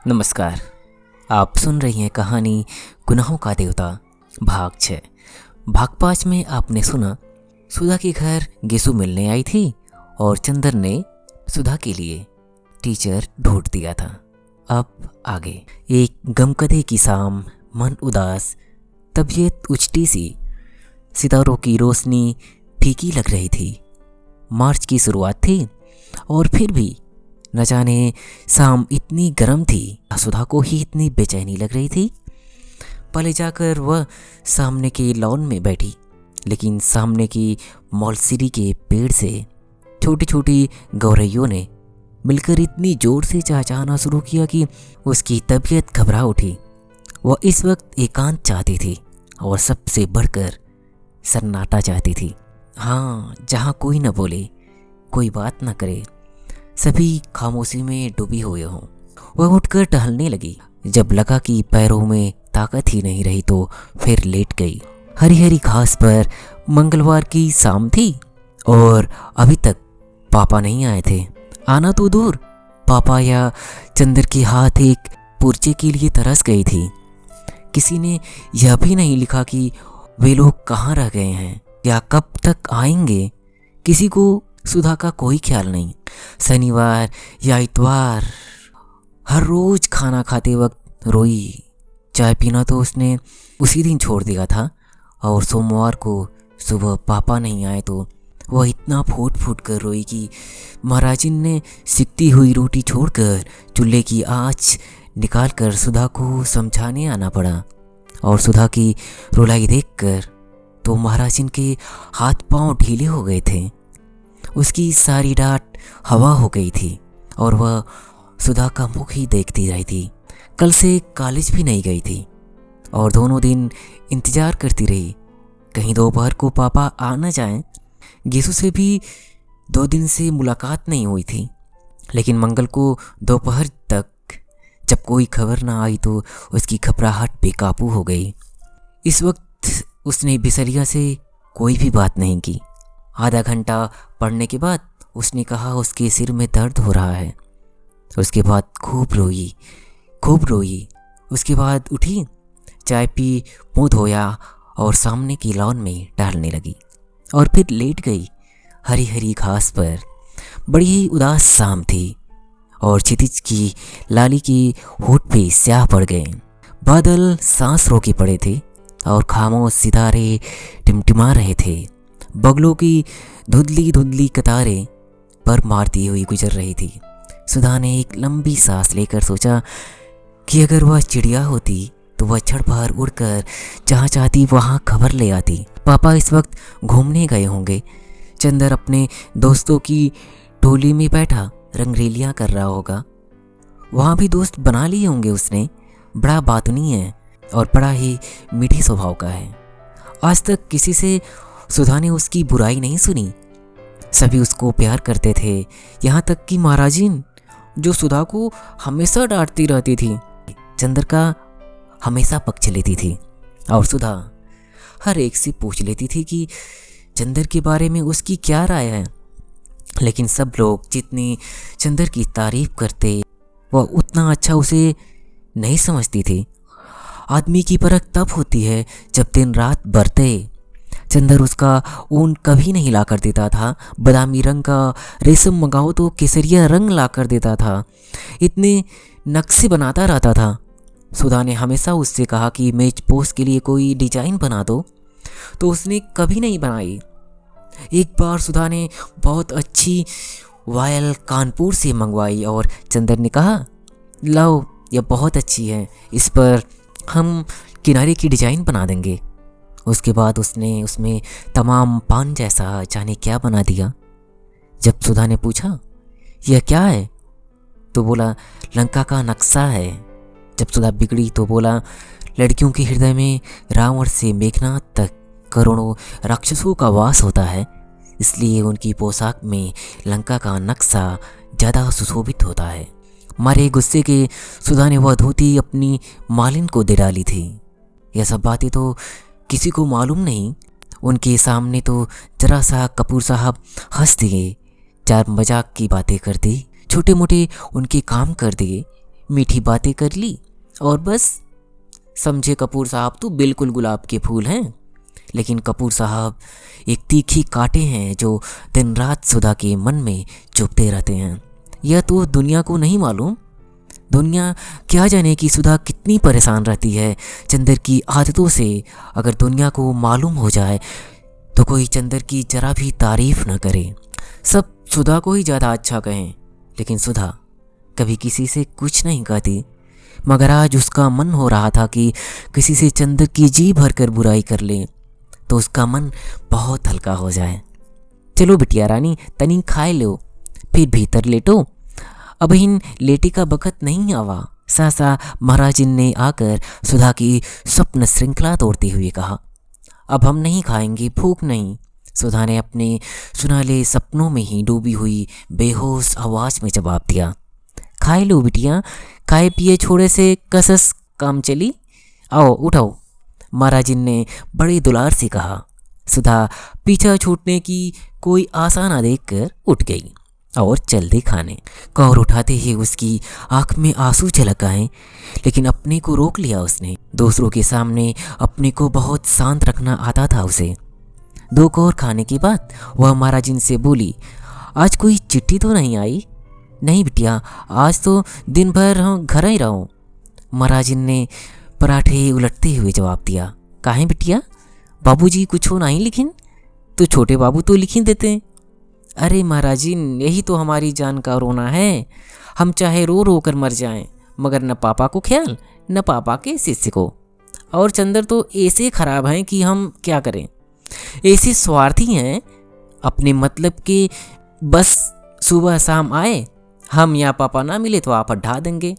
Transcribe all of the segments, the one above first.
नमस्कार। आप सुन रही हैं कहानी गुनाहों का देवता भाग 6। भाग 5 में आपने सुना सुधा के घर गेसु मिलने आई थी और चंदर ने सुधा के लिए टीचर ढूंढ दिया था। अब आगे। एक गमकदे की शाम, मन उदास, तबीयत उचटी सी, सितारों की रोशनी फीकी लग रही थी। मार्च की शुरुआत थी और फिर भी न जाने शाम इतनी गर्म थी, सुधा को ही इतनी बेचैनी लग रही थी। पहले जाकर वह सामने के लॉन में बैठी, लेकिन सामने की मौलसिरी के पेड़ से छोटी छोटी गौरैयों ने मिलकर इतनी जोर से चहचहाना शुरू किया कि उसकी तबीयत घबरा उठी। वह इस वक्त एकांत चाहती थी और सबसे बढ़कर सन्नाटा चाहती थी। हाँ, जहाँ कोई न बोले, कोई बात न करे, सभी खामोशी में डूबी हुए हों। वह उठकर टहलने लगी। जब लगा कि पैरों में ताकत ही नहीं रही तो फिर लेट गई। हरी हरी घास पर मंगलवार की शाम थी और अभी तक पापा नहीं आए थे। आना तो दूर, पापा या चंदर के हाथ एक पुर्जे के लिए तरस गई थी। किसी ने यह भी नहीं लिखा कि वे लोग कहाँ रह गए हैं या कब तक आएंगे। किसी को सुधा का कोई ख्याल नहीं। शनिवार या इतवार हर रोज खाना खाते वक्त रोई। चाय पीना तो उसने उसी दिन छोड़ दिया था और सोमवार को सुबह पापा नहीं आए तो वह इतना फूट फूट कर रोई कि महाराजिन ने सिकती हुई रोटी छोड़कर चूल्हे की आँच निकालकर सुधा को समझाने आना पड़ा। और सुधा की रुलाई देखकर तो महाराजिन के हाथ पांव ढीले हो गए थे। उसकी सारी डांट हवा हो गई थी और वह सुधा का मुख ही देखती रही थी। कल से कॉलेज भी नहीं गई थी और दोनों दिन इंतजार करती रही कहीं दोपहर को पापा आ न जाएं। गेसु से भी 2 दिन से मुलाकात नहीं हुई थी, लेकिन मंगल को दोपहर तक जब कोई खबर ना आई तो उसकी घबराहट बेकाबू हो गई। इस वक्त उसने बिसरिया से कोई भी बात नहीं की। आधा घंटा पढ़ने के बाद उसने कहा उसके सिर में दर्द हो रहा है। उसके बाद खूब रोई। उसके बाद उठी, चाय पी, मुँह धोया और सामने की लॉन में टहलने लगी और फिर लेट गई हरी हरी घास पर। बड़ी ही उदास शाम थी और क्षितिज की लाली की होठ पे स्याह पड़ गए। बादल सांस रोके पड़े थे और खामोश सितारे टिमटिमा रहे थे। बगलों की धुंधली धुंधली कतारें पर मारती हुई गुजर रही थी। सुधा ने एक लंबी सांस लेकर सोचा कि अगर वह चिड़िया होती तो वह छड़ बाहर उड़कर जहाँ चाहती वहाँ खबर ले आती। पापा इस वक्त घूमने गए होंगे। चंदर अपने दोस्तों की टोली में बैठा रंगरेलियाँ कर रहा होगा। वहाँ भी दोस्त बना लिए होंगे उसने। बड़ा बातूनी है और बड़ा ही मीठी स्वभाव का है। आज तक किसी से सुधा ने उसकी बुराई नहीं सुनी। सभी उसको प्यार करते थे, यहाँ तक कि महाराजिन जो सुधा को हमेशा डांटती रहती थी, चंदर का हमेशा पक्ष लेती थी और सुधा हर एक से पूछ लेती थी कि चंदर के बारे में उसकी क्या राय है। लेकिन सब लोग जितनी चंदर की तारीफ करते वह उतना अच्छा उसे नहीं समझती थी। आदमी की परख तब होती है जब दिन रात बरते। चंदर उसका ऊन कभी नहीं ला कर देता था। बादामी रंग का रेशम मंगाओ तो केसरिया रंग ला कर देता था। इतने नक्शे बनाता रहता था। सुधा ने हमेशा उससे कहा कि मेज पोस्ट के लिए कोई डिजाइन बना दो, तो उसने कभी नहीं बनाई। एक बार सुधा ने बहुत अच्छी वायल कानपुर से मंगवाई और चंदर ने कहा, लो यह बहुत अच्छी है, इस पर हम किनारे की डिजाइन बना देंगे। उसके बाद उसने उसमें तमाम पान जैसा जाने क्या बना दिया। जब सुधा ने पूछा यह क्या है तो बोला लंका का नक्शा है। जब सुधा बिगड़ी तो बोला लड़कियों के हृदय में रावण से मेघनाथ तक करोड़ों राक्षसों का वास होता है, इसलिए उनकी पोशाक में लंका का नक्शा ज़्यादा सुशोभित होता है। मारे गुस्से के सुधा ने वह धोती अपनी मालिन को दे डाली थी। यह सब बातें तो किसी को मालूम नहीं। उनके सामने तो जरा सा कपूर साहब हंस दिए, चार मजाक की बातें कर दी, छोटे मोटे उनके काम कर दिए। मीठी बातें कर ली और बस। समझे कपूर साहब तो बिल्कुल गुलाब के फूल हैं, लेकिन कपूर साहब एक तीखी कांटे हैं जो दिन रात सुधा के मन में चुभते रहते हैं। यह तो दुनिया को नहीं मालूम। दुनिया क्या जाने कि सुधा कितनी परेशान रहती है चंदर की आदतों से। अगर दुनिया को मालूम हो जाए तो कोई चंदर की जरा भी तारीफ न करे, सब सुधा को ही ज़्यादा अच्छा कहें। लेकिन सुधा कभी किसी से कुछ नहीं कहती, मगर आज उसका मन हो रहा था कि किसी से चंदर की जी भरकर बुराई कर ले तो उसका मन बहुत हल्का हो जाए। चलो बिटिया रानी, तनी खाए लो, फिर भीतर लेटो। अब इन लेटी का बखत नहीं आवा। सहसा महाराजिन ने आकर सुधा की स्वप्न श्रृंखला तोड़ते हुए कहा, अब हम नहीं खाएंगे, भूख नहीं। सुधा ने अपने सुनाले सपनों में ही डूबी हुई बेहोश आवाज में जवाब दिया, खाए लो बिटिया, खाए पिए छोड़े से कसस काम चली। आओ उठाओ, महाराजिन ने बड़े दुलार से कहा। सुधा पीछा छूटने की कोई आशा ना देखकर उठ गई और चल दी खाने। कौर उठाते ही उसकी आंख में आंसू झलक आए, लेकिन अपने को रोक लिया उसने। दूसरों के सामने अपने को बहुत शांत रखना आता था उसे। 2 कौर खाने के बाद वह महाराजिन से बोली, आज कोई चिट्ठी तो नहीं आई? नहीं बिटिया, आज तो दिन भर हम घर ही रहो। महाराजिन ने पराठे उलटते हुए जवाब दिया, काहे बिटिया, बाबूजी कुछ हो नहीं लिखिन? तो छोटे बाबू तो लिखी देते। अरे महाराजिन, यही तो हमारी जान का रोना है। हम चाहे रो रो कर मर जाएं, मगर न पापा को ख्याल न पापा के शिष्य को। और चंदर तो ऐसे खराब हैं कि हम क्या करें, ऐसे स्वार्थी हैं, अपने मतलब के बस सुबह शाम आए, हम या पापा ना मिले तो आप हटा देंगे।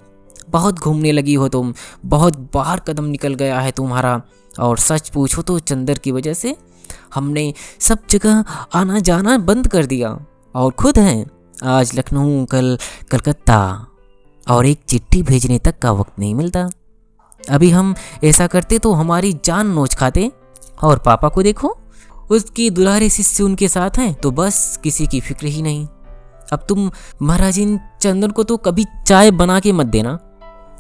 बहुत घूमने लगी हो तुम, बहुत बाहर कदम निकल गया है तुम्हारा। और सच पूछो तो चंदर की वजह से हमने सब जगह आना जाना बंद कर दिया और खुद हैं आज लखनऊ, कल कलकत्ता, और एक चिट्ठी भेजने तक का वक्त नहीं मिलता। अभी हम ऐसा करते तो हमारी जान नोच खाते। और पापा को देखो, उसकी दुलारे शिष्य उनके साथ हैं तो बस किसी की फिक्र ही नहीं। अब तुम महाराजिन चंदन को तो कभी चाय बना के मत देना।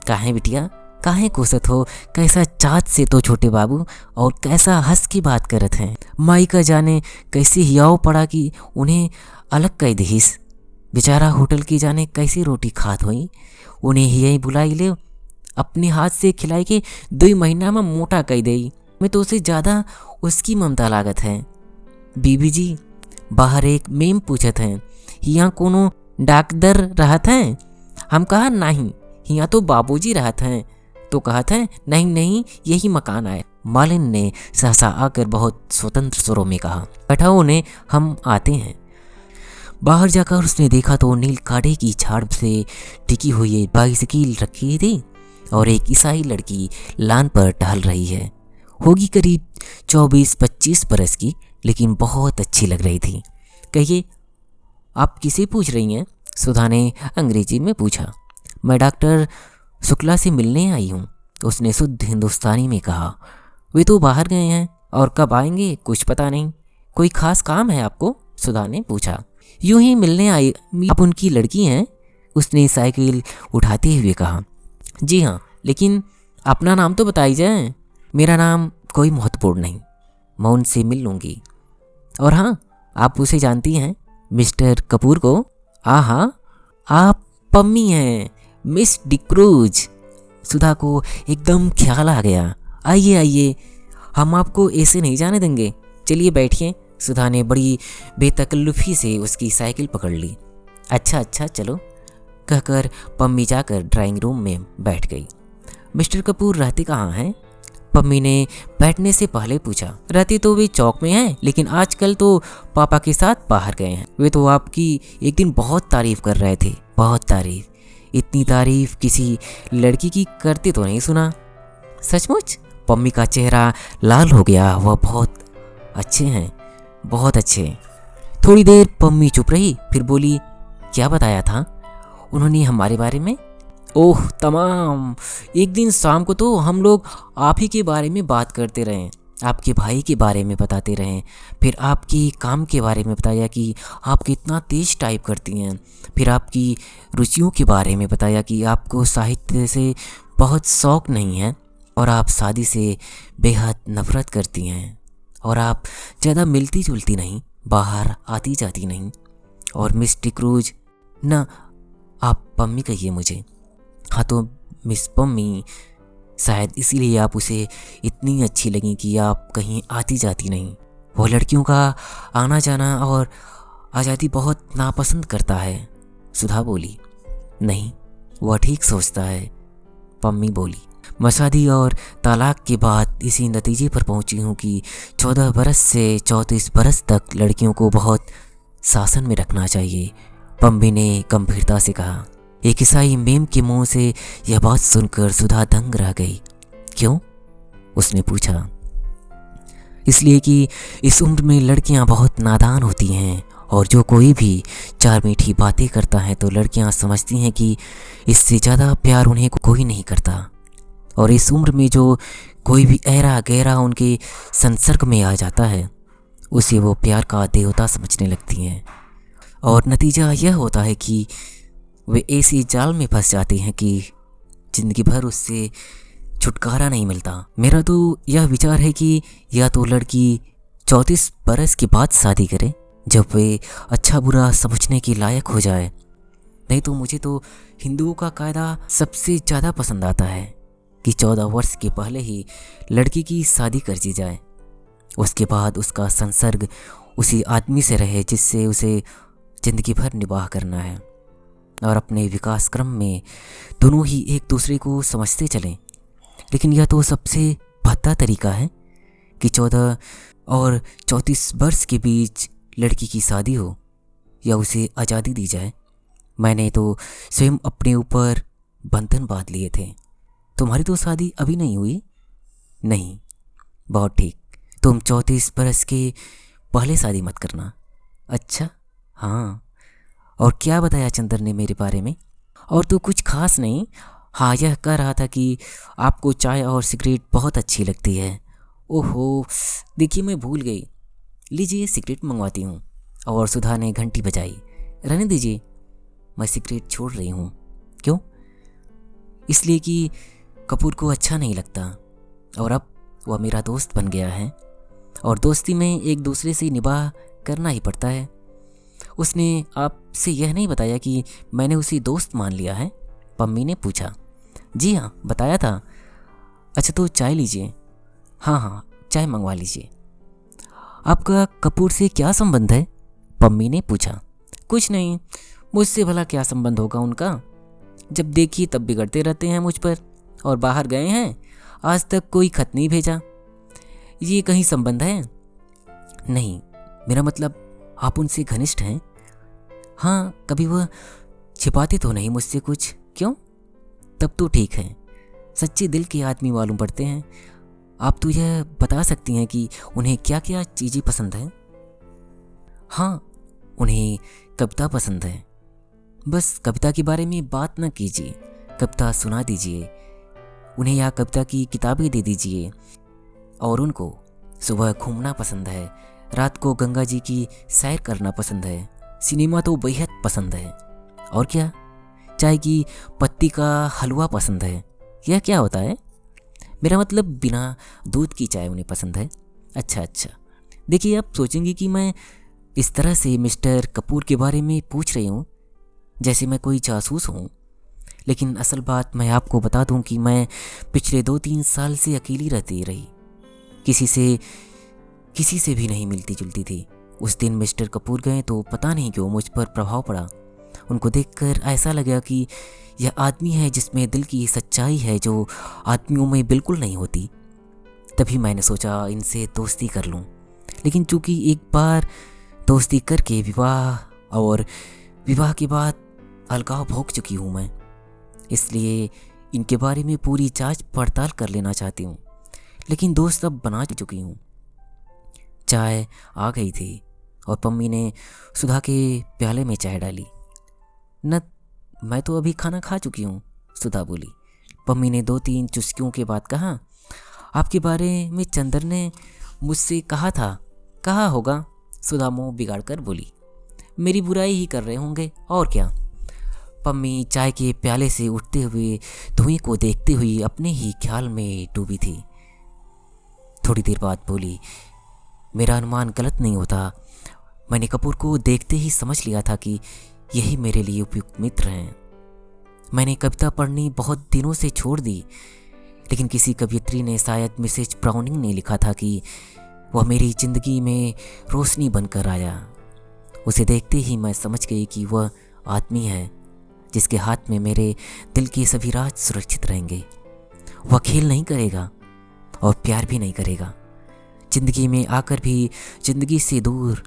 काहे बिटिया, काहे कोसत हो? कैसा चाँद से तो छोटे बाबू, और कैसा हंस की बात करत हैं। माई का जाने कैसी हियाव पड़ा कि उन्हें अलग कह दहीस। बेचारा होटल की जाने कैसी रोटी खात हुई, उन्हें यही बुलाई ले, अपने हाथ से खिलाई के 2 महीना में मोटा कह दे। मैं तो उसे ज़्यादा उसकी ममता लागत है। बीबी जी, बाहर एक मेम पूछत हैं, यहाँ कोनो डाकदर रहत हैं? हम कहा नहीं, यहाँ तो बाबूजी रहत हैं। तो कहत हैं नहीं नहीं, यही मकान आए। मालिन ने सहसा आकर बहुत स्वतंत्र स्वरों में कहा, बैठाओ उन्हें, हम आते हैं। बाहर जाकर उसने देखा तो नील काढ़े की छाड़ से टिकी हुई बाइसिकल रखी थी और एक ईसाई लड़की लान पर टहल रही है। होगी करीब 24-25 बरस की, लेकिन बहुत अच्छी लग रही थी। कहिए, आप किसे पूछ रही हैं? सुधा ने अंग्रेजी में पूछा। मैं डॉक्टर शुक्ला से मिलने आई हूँ, उसने शुद्ध हिंदुस्तानी में कहा। वे तो बाहर गए हैं और कब आएंगे कुछ पता नहीं। कोई खास काम है आपको? सुधा ने पूछा। यूं ही मिलने आई। आप उनकी लड़की हैं? उसने साइकिल उठाते हुए कहा। जी हाँ, लेकिन अपना नाम तो बताई जाए। मेरा नाम कोई महत्वपूर्ण नहीं, मैं उनसे मिल लूँगी। और हाँ, आप उसे जानती हैं, मिस्टर कपूर को? हाँ, आप पम्मी हैं, मिस डिक्रूज। सुधा को एकदम ख्याल आ गया। आइए आइए, हम आपको ऐसे नहीं जाने देंगे, चलिए बैठिए। सुधा ने बड़ी बेतकल्लुफी से उसकी साइकिल पकड़ ली। अच्छा चलो, कहकर पम्मी जाकर ड्राइंग रूम में बैठ गई। मिस्टर कपूर रहते कहाँ हैं? पम्मी ने बैठने से पहले पूछा। रहते तो वे चौक में हैं, लेकिन आजकल तो पापा के साथ बाहर गए हैं। वे तो आपकी एक दिन बहुत तारीफ कर रहे थे, बहुत तारीफ। इतनी तारीफ किसी लड़की की करते तो नहीं सुना। सचमुच? पम्मी का चेहरा लाल हो गया। वह बहुत अच्छे हैं, बहुत अच्छे। थोड़ी देर पम्मी चुप रही, फिर बोली, क्या बताया था उन्होंने हमारे बारे में? ओह तमाम, एक दिन शाम को तो हम लोग आप ही के बारे में बात करते रहे। आपके भाई के बारे में बताते रहें, फिर आपकी काम के बारे में बताया कि आप कितना तेज टाइप करती हैं, फिर आपकी रुचियों के बारे में बताया कि आपको साहित्य से बहुत शौक़ नहीं है और आप शादी से बेहद नफ़रत करती हैं और आप ज़्यादा मिलती जुलती नहीं, बाहर आती जाती नहीं। और मिस टिक्रूज ना, आप पम्मी कहिए मुझे। हाँ तो मिस पम्मी, शायद इसीलिए आप उसे इतनी अच्छी लगी कि आप कहीं आती जाती नहीं। वो लड़कियों का आना जाना और आज़ादी बहुत नापसंद करता है, सुधा बोली। नहीं, वह ठीक सोचता है, पम्मी बोली। मैं शादी और तलाक के बाद इसी नतीजे पर पहुंची हूँ कि 14 बरस से 34 बरस तक लड़कियों को बहुत शासन में रखना चाहिए, पम्मी ने गंभीरता से कहा। एक ईसाई मेम के मुंह से यह बात सुनकर सुधा दंग रह गई। क्यों? उसने पूछा। इसलिए कि इस उम्र में लड़कियां बहुत नादान होती हैं और जो कोई भी चार मीठी बातें करता है तो लड़कियां समझती हैं कि इससे ज़्यादा प्यार उन्हें कोई नहीं करता। और इस उम्र में जो कोई भी ऐरा गहरा उनके संसर्ग में आ जाता है उसे वो प्यार का देवता समझने लगती हैं। और नतीजा यह होता है कि वे ऐसी जाल में फंस जाते हैं कि ज़िंदगी भर उससे छुटकारा नहीं मिलता। मेरा तो यह विचार है कि या तो लड़की 34 बरस के बाद शादी करे जब वे अच्छा बुरा समझने के लायक हो जाए, नहीं तो मुझे तो हिंदुओं का कायदा सबसे ज़्यादा पसंद आता है कि 14 वर्ष के पहले ही लड़की की शादी कर दी जाए। उसके बाद उसका संसर्ग उसी आदमी से रहे जिससे उसे ज़िंदगी भर निबाह करना है और अपने विकास क्रम में दोनों ही एक दूसरे को समझते चलें। लेकिन यह तो सबसे भद्दा तरीका है कि 14 और 34 वर्ष के बीच लड़की की शादी हो या उसे आज़ादी दी जाए। मैंने तो स्वयं अपने ऊपर बंधन बांध लिए थे। तुम्हारी तो शादी अभी नहीं हुई? नहीं। बहुत ठीक, तुम 34 बरस के पहले शादी मत करना। अच्छा, हाँ। और क्या बताया चंदर ने मेरे बारे में? और तो कुछ खास नहीं। हाँ, यह कह रहा था कि आपको चाय और सिगरेट बहुत अच्छी लगती है। ओहो, देखिए मैं भूल गई। लीजिए सिगरेट मंगवाती हूँ। और सुधा ने घंटी बजाई। रहने दीजिए, मैं सिगरेट छोड़ रही हूँ। क्यों? इसलिए कि कपूर को अच्छा नहीं लगता और अब वह मेरा दोस्त बन गया है और दोस्ती में एक दूसरे से निभाह करना ही पड़ता है। उसने आपसे यह नहीं बताया कि मैंने उसे दोस्त मान लिया है? पम्मी ने पूछा। जी हाँ, बताया था। अच्छा तो चाय लीजिए। हाँ हाँ, चाय मंगवा लीजिए। आपका कपूर से क्या संबंध है? पम्मी ने पूछा। कुछ नहीं, मुझसे भला क्या संबंध होगा उनका? जब देखिए तब बिगड़ते रहते हैं मुझ पर। और बाहर गए हैं, आज तक कोई खत नहीं भेजा। ये कहीं संबंध है? नहीं, मेरा मतलब आप उनसे घनिष्ठ हैं? हाँ, कभी वह छिपाते तो नहीं मुझसे कुछ। क्यों? तब तो ठीक है, सच्चे दिल के आदमी मालूम पड़ते हैं। आप तो यह बता सकती हैं कि उन्हें क्या क्या चीज़ें पसंद हैं? हाँ, उन्हें कविता पसंद है। बस कविता के बारे में बात न कीजिए, कविता सुना दीजिए उन्हें या कविता की किताबें दे दीजिए। और उनको सुबह घूमना पसंद है, रात को गंगा जी की सैर करना पसंद है, सिनेमा तो बेहद पसंद है। और क्या? चाय की पत्ती का हलवा पसंद है। यह क्या होता है? मेरा मतलब बिना दूध की चाय उन्हें पसंद है। अच्छा अच्छा, देखिए आप सोचेंगे कि मैं इस तरह से मिस्टर कपूर के बारे में पूछ रही हूँ जैसे मैं कोई जासूस हूँ, लेकिन असल बात मैं आपको बता दूं कि मैं पिछले 2-3 साल से अकेली रहती रही, किसी से भी नहीं मिलती जुलती थी। उस दिन मिस्टर कपूर गए तो पता नहीं क्यों मुझ पर प्रभाव पड़ा। उनको देखकर ऐसा लगा कि यह आदमी है जिसमें दिल की सच्चाई है जो आदमियों में बिल्कुल नहीं होती। तभी मैंने सोचा इनसे दोस्ती कर लूं। लेकिन चूंकि एक बार दोस्ती करके विवाह के बाद अलगाव भोग चुकी हूँ मैं, इसलिए इनके बारे में पूरी जांच पड़ताल कर लेना चाहती हूँ। लेकिन दोस्त अब बना चुकी हूँ। चाय आ गई थी और पम्मी ने सुधा के प्याले में चाय डाली। न, मैं तो अभी खाना खा चुकी हूँ, सुधा बोली। पम्मी ने 2-3 चुस्कियों के बाद कहा, आपके बारे में चंदर ने मुझसे कहा था। कहा होगा, सुधा मुंह बिगाड़ कर बोली। मेरी बुराई ही कर रहे होंगे और क्या। पम्मी चाय के प्याले से उठते हुए धुएं को देखते हुए अपने ही ख्याल में डूबी थी। थोड़ी देर बाद बोली, मेरा अनुमान गलत नहीं होता। मैंने कपूर को देखते ही समझ लिया था कि यही मेरे लिए उपयुक्त मित्र हैं। मैंने कविता पढ़नी बहुत दिनों से छोड़ दी, लेकिन किसी कवयित्री ने, शायद मिसेज ब्राउनिंग ने लिखा था कि वह मेरी जिंदगी में रोशनी बनकर आया। उसे देखते ही मैं समझ गई कि वह आदमी है जिसके हाथ में मेरे दिल के सभी राज सुरक्षित रहेंगे। वह खेल नहीं करेगा और प्यार भी नहीं करेगा। जिंदगी में आकर भी जिंदगी से दूर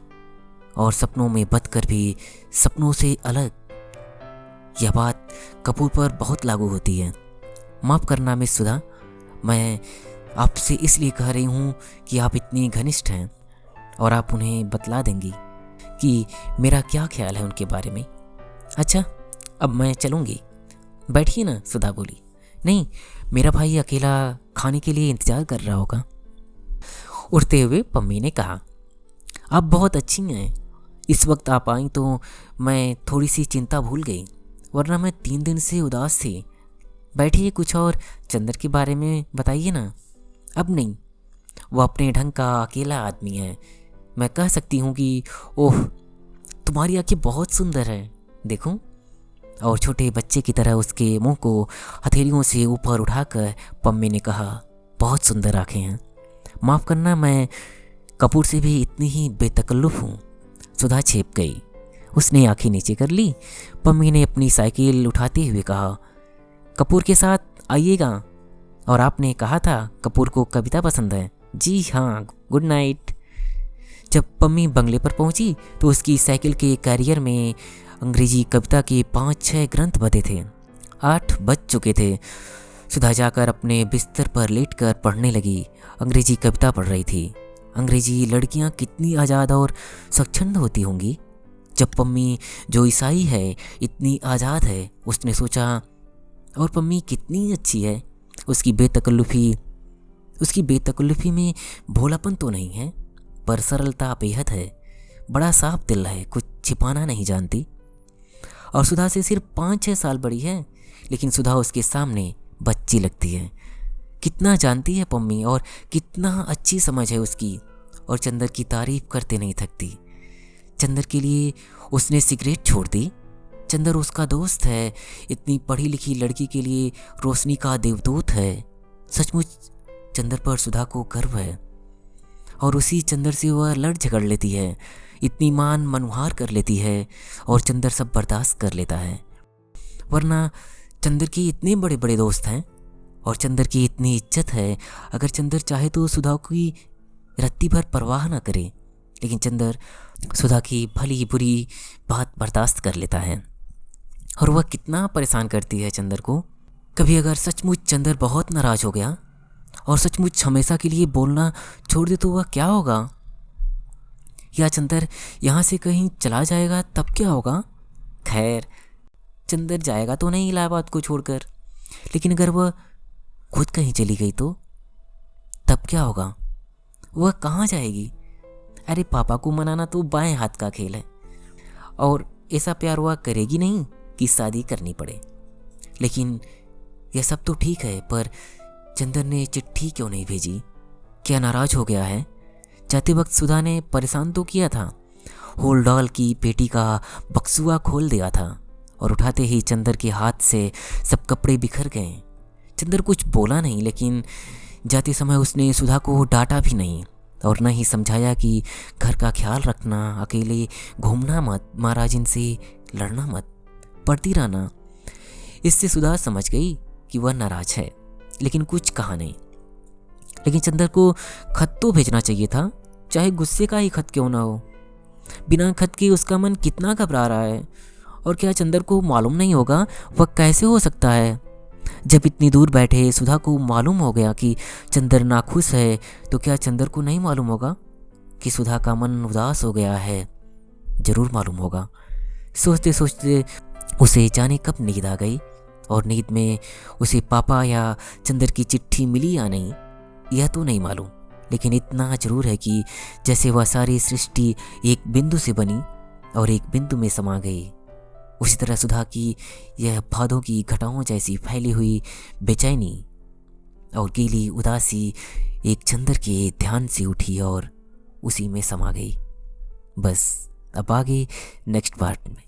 और सपनों में बंधकर भी सपनों से अलग। यह बात कपूर पर बहुत लागू होती है। माफ़ करना मिस सुधा, मैं आपसे इसलिए कह रही हूँ कि आप इतनी घनिष्ठ हैं और आप उन्हें बतला देंगी कि मेरा क्या ख्याल है उनके बारे में। अच्छा, अब मैं चलूँगी। बैठिए ना, सुधा बोली। नहीं, मेरा भाई अकेला खाने के लिए इंतज़ार कर रहा होगा। उठते हुए पम्मी ने कहा, आप बहुत अच्छी हैं। इस वक्त आप आई तो मैं थोड़ी सी चिंता भूल गई, वरना मैं 3 दिन से उदास थी। बैठिए, कुछ और चंदर के बारे में बताइए ना। अब नहीं, वो अपने ढंग का अकेला आदमी है। मैं कह सकती हूँ कि ओह, तुम्हारी आंखें बहुत सुंदर हैं, देखो। और छोटे बच्चे की तरह उसके मुंह को हथेलियों से ऊपर उठाकर पम्मी ने कहा, बहुत सुंदर आंखें हैं। माफ़ करना, मैं कपूर से भी इतनी ही बेतकल्लुफ़ हूँ। सुधा छेप गई। उसने आंखें नीचे कर ली। पम्मी ने अपनी साइकिल उठाते हुए कहा, कपूर के साथ आइएगा। और आपने कहा था कपूर को कविता पसंद है। जी हाँ, गुड नाइट। जब पम्मी बंगले पर पहुंची तो उसकी साइकिल के कैरियर में अंग्रेजी कविता के 5-6 ग्रंथ बंधे थे। 8 बज चुके थे। सुधा जाकर अपने बिस्तर पर लेटकर पढ़ने लगी। अंग्रेजी कविता पढ़ रही थी। अंग्रेजी लड़कियां कितनी आज़ाद और स्वच्छंद होती होंगी। जब पम्मी, जो ईसाई है, इतनी आज़ाद है, उसने सोचा, और पम्मी कितनी अच्छी है। उसकी बेतकल्लुफ़ी में भोलापन तो नहीं है, पर सरलता बेहद है। बड़ा साफ दिल है, कुछ छिपाना नहीं जानती। और सुधा से सिर्फ 5-6 साल बड़ी है, लेकिन सुधा उसके सामने बच्ची लगती है। कितना जानती है पम्मी, और कितना अच्छी समझ है उसकी। और चंदर की तारीफ करते नहीं थकती। चंदर के लिए उसने सिगरेट छोड़ दी। चंदर उसका दोस्त है। इतनी पढ़ी लिखी लड़की के लिए रोशनी का देवदूत है। सचमुच चंदर पर सुधा को गर्व है। और उसी चंदर से वह लड़ झगड़ लेती है, इतनी मान मनुहार कर लेती है, और चंदर सब बर्दाश्त कर लेता है। वरना चंदर के इतने बड़े बड़े दोस्त हैं और चंदर की इतनी इज्जत है। अगर चंदर चाहे तो सुधा की रत्ती भर परवाह ना करे, लेकिन चंदर सुधा की भली बुरी बात बर्दाश्त कर लेता है। और वह कितना परेशान करती है चंदर को। कभी अगर सचमुच चंदर बहुत नाराज़ हो गया और सचमुच हमेशा के लिए बोलना छोड़ दे तो वह क्या होगा? या चंदर यहाँ से कहीं चला जाएगा तब क्या होगा? खैर, चंदर जाएगा तो नहीं इलाहाबाद को छोड़कर, लेकिन अगर वह खुद कहीं चली गई तो तब क्या होगा? वह कहाँ जाएगी? अरे, पापा को मनाना तो बाएं हाथ का खेल है, और ऐसा प्यार वह करेगी नहीं कि शादी करनी पड़े। लेकिन यह सब तो ठीक है, पर चंदर ने चिट्ठी क्यों नहीं भेजी? क्या नाराज हो गया है? जाते वक्त सुधा ने परेशान तो किया था। होलडॉल की पेटी का बक्सुआ खोल दिया था और उठाते ही चंदर के हाथ से सब कपड़े बिखर गए। चंदर कुछ बोला नहीं, लेकिन जाते समय उसने सुधा को डांटा भी नहीं और न ही समझाया कि घर का ख्याल रखना, अकेले घूमना मत, महाराजिन से लड़ना मत, पढ़ती रहना। इससे सुधा समझ गई कि वह नाराज है, लेकिन कुछ कहा नहीं। लेकिन चंदर को खत तो भेजना चाहिए था, चाहे गुस्से का ही खत क्यों ना हो। बिना खत के उसका मन कितना घबरा रहा है। और क्या चंदर को मालूम नहीं होगा? वह कैसे हो सकता है? जब इतनी दूर बैठे सुधा को मालूम हो गया कि चंदर नाखुश है, तो क्या चंदर को नहीं मालूम होगा कि सुधा का मन उदास हो गया है? जरूर मालूम होगा। सोचते सोचते उसे जाने कब नींद आ गई, और नींद में उसे पापा या चंदर की चिट्ठी मिली या नहीं, यह तो नहीं मालूम, लेकिन इतना जरूर है कि जैसे वह सारी सृष्टि एक बिंदु से बनी और एक बिंदु में समा गई, उसी तरह सुधा की यह भादों की घटाओं जैसी फैली हुई बेचैनी और गीली उदासी एक चंद्र के ध्यान से उठी और उसी में समा गई। बस अब आगे नेक्स्ट पार्ट में।